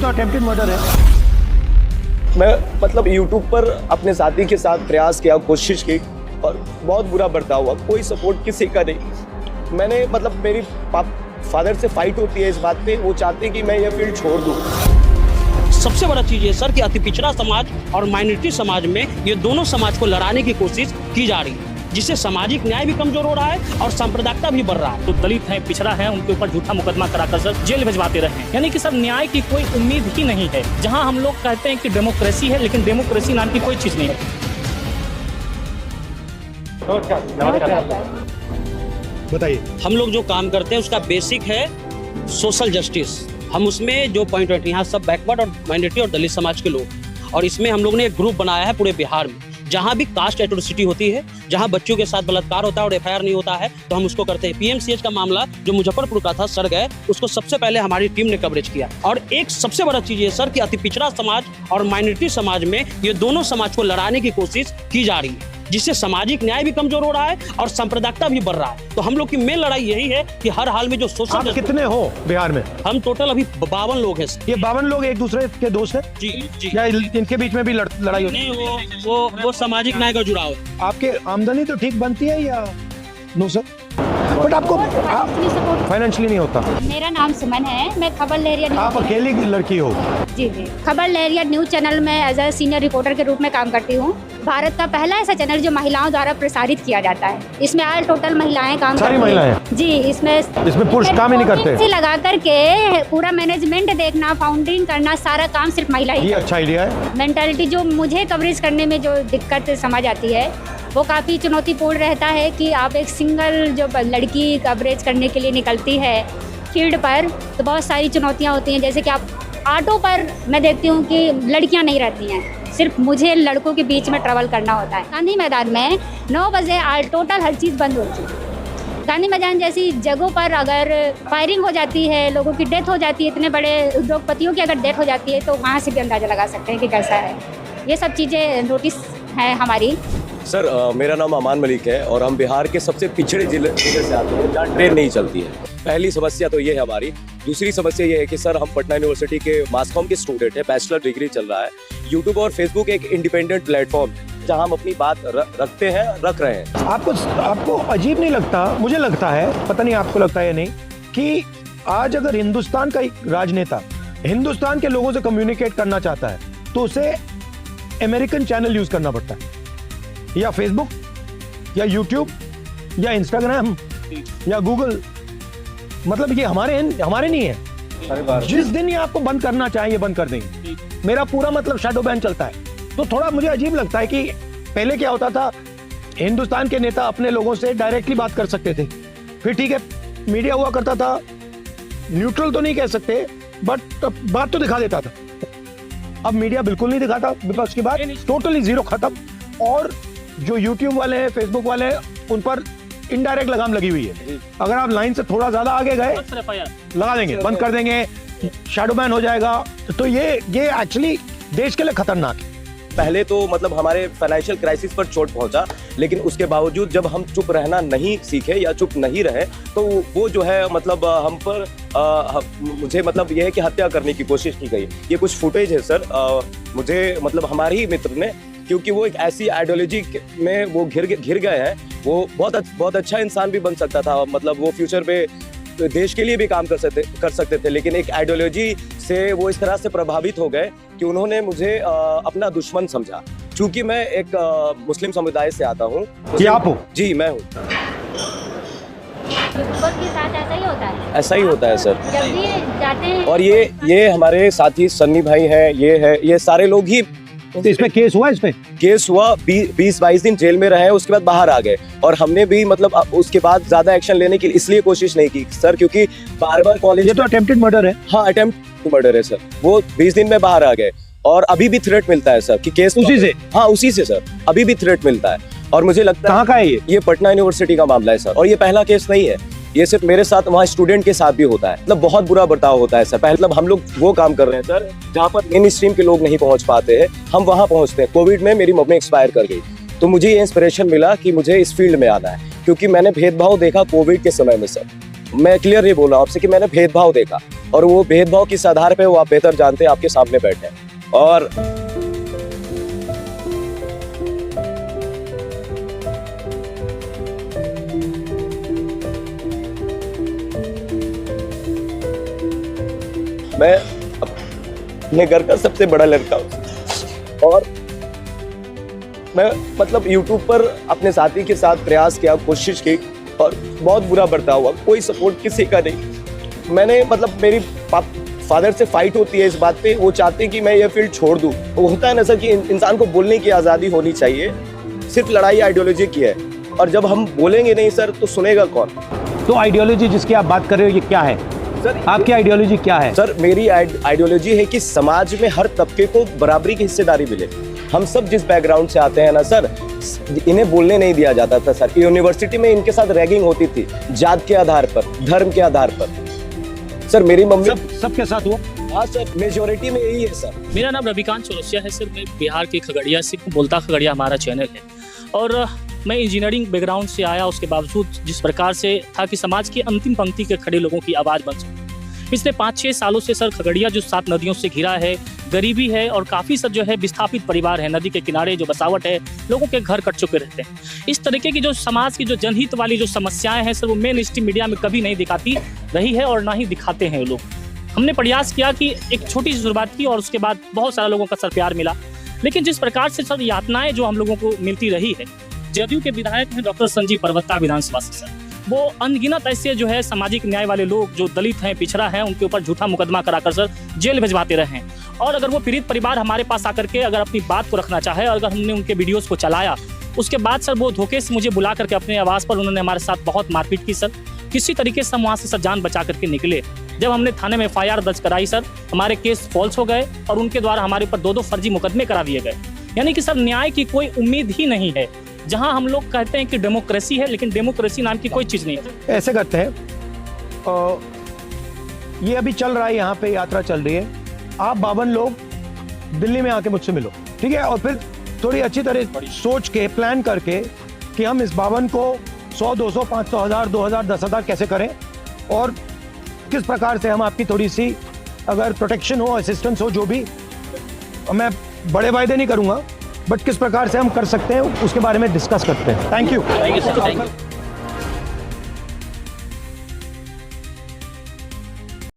तो attempted murder है। मैं मतलब YouTube पर अपने साथी के साथ प्रयास किया, कोशिश की और बहुत बुरा बर्ताव हुआ। कोई सपोर्ट किसी का नहीं। मैंने मतलब मेरी फादर से फाइट होती है इस बात पे, वो चाहते हैं कि मैं ये फील्ड छोड़ दूँ। सबसे बड़ा चीज ये सर कि अति पिछड़ा समाज और माइनॉरिटी समाज में ये दोनों समाज को लड़ाने की कोशिश की जा रही है, जिससे सामाजिक न्याय भी कमजोर हो रहा है और सांप्रदायिकता भी बढ़ रहा है। तो दलित है, पिछड़ा है, उनके ऊपर झूठा मुकदमा कराकर सर जेल भिजवाते रहे, यानी कि सर न्याय की कोई उम्मीद ही नहीं है। जहां हम लोग कहते हैं कि डेमोक्रेसी है, लेकिन डेमोक्रेसी नाम की कोई चीज नहीं है। बताइए। हम लोग जो काम करते हैं उसका बेसिक है सोशल जस्टिस। हम उसमें जो पॉइंट है, यहाँ सब बैकवर्ड और माइनॉरिटी और दलित समाज के लोग, और इसमें हम लोग ने एक ग्रुप बनाया है पूरे बिहार में। जहाँ भी कास्ट एट्रोसिटी होती है, जहाँ बच्चों के साथ बलात्कार होता है और FIR नहीं होता है, तो हम उसको करते हैं। PMCH का मामला जो मुजफ्फरपुर का था, सर गए, उसको सबसे पहले हमारी टीम ने कवरेज किया। और एक सबसे बड़ा चीज ये सर कि अति पिछड़ा समाज और माइनॉरिटी समाज में ये दोनों समाज को लड़ाने की कोशिश की जा रही है, जिससे सामाजिक न्याय भी कमजोर हो रहा है और सांप्रदायिकता भी बढ़ रहा है। तो हम लोग की मेन लड़ाई यही है कि हर हाल में जो सोशल। आप कितने हो बिहार में? हम टोटल अभी 52 लोग हैं। ये 52 लोग एक दूसरे के दोस्त हैं? जी। या इनके बीच में भी लड़ाई होती है? नहीं, वो सामाजिक न्याय का जुड़ाव है। आपके आमदनी तो ठीक बनती है या नो सर? बट आपको फाइनेंशियली नहीं होता। मेरा नाम सुमन है, मैं खबर लहरिया। आप अकेली लड़की हो? जी। खबर लहरिया न्यूज चैनल में एज ए सीनियर रिपोर्टर के रूप में काम करती हूँ। भारत का पहला ऐसा चैनल जो महिलाओं द्वारा प्रसारित किया जाता है। इसमें ऑल टोटल महिलाएं काम सारी करती हैं। महिलाएं? जी। इसमें पुरुष काम ही नहीं करते? से लगा करके पूरा मैनेजमेंट देखना, फाउंडिंग करना, सारा काम सिर्फ महिला ही। ये अच्छा आइडिया है। मेंटालिटी जो मुझे कवरेज करने में जो दिक्कत समझ आती है, वो काफ़ी चुनौतीपूर्ण रहता है कि आप एक सिंगल जो लड़की कवरेज करने के लिए निकलती है फील्ड पर, तो बहुत सारी चुनौतियाँ होती हैं। जैसे कि आप ऑटो पर मैं देखती हूँ कि लड़कियाँ नहीं रहती हैं, सिर्फ मुझे लड़कों के बीच में ट्रैवल करना होता है। गांधी मैदान में 9 बजे टोटल हर चीज़ बंद होती है। गांधी मैदान जैसी जगहों पर अगर फायरिंग हो जाती है, लोगों की डेथ हो जाती है, इतने बड़े उद्योगपतियों की अगर डेथ हो जाती है, तो वहाँ से भी अंदाज़ा लगा सकते हैं कि कैसा है। ये सब चीज़ें नोटिस है हमारी। सर मेरा नाम अमान मलिक है और हम बिहार के सबसे पिछड़े जिले से आते हैं जहाँ ट्रेन नहीं चलती है। पहली समस्या तो ये है हमारी। दूसरी समस्या ये है कि सर हम पटना यूनिवर्सिटी के मास कॉम के स्टूडेंट हैं, बैचलर डिग्री चल रहा है। यूट्यूब और फेसबुक एक इंडिपेंडेंट प्लेटफॉर्म जहाँ हम अपनी बात रखते हैं, रख रहे हैं। आपको अजीब नहीं लगता? मुझे लगता है, पता नहीं आपको लगता है या नहीं, कि आज अगर हिंदुस्तान का एक राजनेता हिंदुस्तान के लोगों से कम्युनिकेट करना चाहता है तो उसे अमेरिकन चैनल यूज करना पड़ता है, या फेसबुक या यूट्यूब या इंस्टाग्राम या गूगल। मतलब ये हमारे नहीं है। जिस दिन ये आपको बंद करना चाहिए बंद कर देंगे। मेरा पूरा मतलब शैडो बैन चलता है। तो थोड़ा मुझे अजीब लगता है कि पहले क्या होता था, हिंदुस्तान के नेता अपने लोगों से डायरेक्टली बात कर सकते थे, फिर ठीक है मीडिया हुआ करता था, न्यूट्रल तो नहीं कह सकते बट बात तो दिखा देता था। अब मीडिया बिल्कुल नहीं दिखाता, विपक्ष की बात टोटली जीरो, खत्म। और जो यूट्यूब वाले हैं, फेसबुक वाले हैं, उन पर इनडायरेक्ट लगाम लगी हुई है। अगर आप लाइन से थोड़ा ज्यादा आगे गए लगा देंगे, बंद कर देंगे, शैडो बैन हो जाएगा। तो ये एक्चुअली देश के लिए खतरनाक है। पहले तो मतलब हमारे फाइनेंशियल क्राइसिस पर चोट पहुंचा, लेकिन उसके बावजूद जब हम चुप रहना नहीं सीखे या चुप नहीं रहे, तो वो जो है मतलब हम पर मुझे मतलब ये है कि हत्या करने की कोशिश की गई। ये कुछ फुटेज है सर, मुझे मतलब हमारे ही मित्र ने, क्योंकि वो एक ऐसी आइडियोलॉजी में वो घिर गए हैं। वो बहुत अच्छा इंसान भी बन सकता था, मतलब वो फ्यूचर पे देश के लिए भी काम कर सकते थे, लेकिन एक आइडियोलॉजी से वो इस तरह से प्रभावित हो गए कि उन्होंने मुझे अपना दुश्मन समझा। चूंकि मैं एक मुस्लिम समुदाय से आता हूँ। आप हो? जी मैं हूँ। के साथ ऐसा ही होता है? ऐसा ही होता है सर। जब भी जाते हैं। और ये हमारे साथी सन्नी भाई हैं, ये सारे लोग ही। तो इसमें केस हुआ 20-22 दिन जेल में रहे, उसके बाद बाहर आ गए। और हमने भी मतलब उसके बाद ज्यादा एक्शन लेने की इसलिए कोशिश नहीं की सर, क्योंकि बार कॉलेज। ये तो अटेम्प्टेड मर्डर है। हाँ, अटेम्प्ट मर्डर है सर। वो 20 दिन में बाहर आ गए और अभी भी थ्रेट मिलता है सर कि केस उसी से। हाँ उसी से सर, अभी भी थ्रेट मिलता है। और मुझे लगता है कहाँ का है ये पटना यूनिवर्सिटी का मामला है सर। और ये पहला केस नहीं है, ये सिर्फ मेरे साथ, वहाँ स्टूडेंट के साथ भी होता है। मतलब बहुत बुरा बर्ताव होता है सर। पहले मतलब हम लोग वो काम कर रहे हैं सर जहाँ पर मेन स्ट्रीम के लोग नहीं पहुँच पाते हैं, हम वहाँ पहुँचते हैं। कोविड में मेरी मम्मी एक्सपायर कर गई, तो मुझे ये इंस्पिरेशन मिला कि मुझे इस फील्ड में आना है, क्योंकि मैंने भेदभाव देखा कोविड के समय में सर। मैं क्लियर नहीं बोल रहा हूं आपसे कि मैंने भेदभाव देखा, और वो भेदभाव किस आधार पे वो आप बेहतर जानते हैं, आपके सामने बैठे हैं। और मैं अपने घर का सबसे बड़ा लड़का हूं, और मैं मतलब YouTube पर अपने साथी के साथ प्रयास किया, कोशिश की, और बहुत बुरा बर्ताव हुआ, कोई सपोर्ट किसी का नहीं। मैंने मतलब मेरी फादर से फाइट होती है इस बात पे, वो चाहते हैं कि मैं ये फील्ड छोड़ दूं। वो होता है ना सर कि इंसान को बोलने की आज़ादी होनी चाहिए, सिर्फ लड़ाई आइडियोलॉजी की है, और जब हम बोलेंगे नहीं सर तो सुनेगा कौन। तो आइडियोलॉजी जिसकी आप बात कर रहे हो ये क्या है सर आपकी आइडियोलॉजी क्या है? सर मेरी आइडियोलॉजी है कि समाज में हर तबके को बराबरी की हिस्सेदारी मिले। हम सब जिस बैकग्राउंड से आते हैं ना सर, इन्हें बोलने नहीं दिया जाता था सर। यूनिवर्सिटी में इनके साथ रैगिंग होती थी, जात के आधार पर, धर्म के आधार पर। सर मेरी मम्मी सबके साथ हुआ? हाँ सर, मेजोरिटी में यही है सर। मेरा नाम रविकांत चौरसिया है सर, मैं बिहार के खगड़िया से, बोलता खगड़िया हमारा चैनल है। और मैं इंजीनियरिंग बैकग्राउंड से आया, उसके बावजूद जिस प्रकार से था कि समाज की अंतिम पंक्ति के खड़े लोगों की आवाज़ बन सकूं। पिछले 5-6 सालों से सर खगड़िया जो 7 नदियों से घिरा है, गरीबी है और काफ़ी सब जो है विस्थापित परिवार है, नदी के किनारे जो बसावट है, लोगों के घर कट चुके रहते हैं। इस तरीके की जो समाज की जो जनहित वाली जो समस्याएं हैं सर, वो मेन स्ट्रीम मीडिया में कभी नहीं दिखाती रही है और ना ही दिखाते हैं लोग। हमने प्रयास किया कि एक छोटी सी शुरुआत की और उसके बाद बहुत सारे लोगों का सर प्यार मिला। लेकिन जिस प्रकार से सर यातनाएं जो हम लोगों को मिलती रही है, जदयू के विधायक हैं डॉक्टर संजीव पर्वता विधानसभा से सर, वो अनगिनत ऐसे जो है सामाजिक न्याय वाले लोग जो दलित हैं, पिछड़ा हैं, उनके ऊपर झूठा मुकदमा कराकर सर जेल भिजवाते रहे हैं। और अगर वो पीड़ित परिवार हमारे पास आकर के अगर अपनी बात को रखना चाहे, और अगर हमने उनके वीडियोस को चलाया, उसके बाद सर वो धोखे से मुझे बुला करके अपने आवास पर उन्होंने हमारे साथ बहुत मारपीट की सर। किसी तरीके से हम वहाँ से सर जान बचा करके निकले। जब हमने थाने में FIR दर्ज कराई सर, हमारे केस फॉल्स हो गए और उनके द्वारा हमारे ऊपर 2-2 फर्जी मुकदमे करा दिए गए। यानी कि सर न्याय की कोई उम्मीद ही नहीं है। जहां हम लोग कहते हैं कि डेमोक्रेसी है, लेकिन डेमोक्रेसी नाम की कोई चीज़ नहीं है। ऐसे करते हैं, ये अभी चल रहा है, यहाँ पे यात्रा चल रही है, आप 52 लोग दिल्ली में आके मुझसे मिलो, ठीक है? और फिर थोड़ी अच्छी तरह सोच के प्लान करके कि हम इस 52 को 100, 200, 500, 1000, 2000, 10,000 कैसे करें, और किस प्रकार से हम आपकी थोड़ी सी अगर प्रोटेक्शन हो, असिस्टेंस हो, जो भी, मैं बड़े वायदे नहीं करूँगा, बट किस प्रकार से हम कर सकते हैं उसके बारे में डिस्कस करते हैं। Thank you.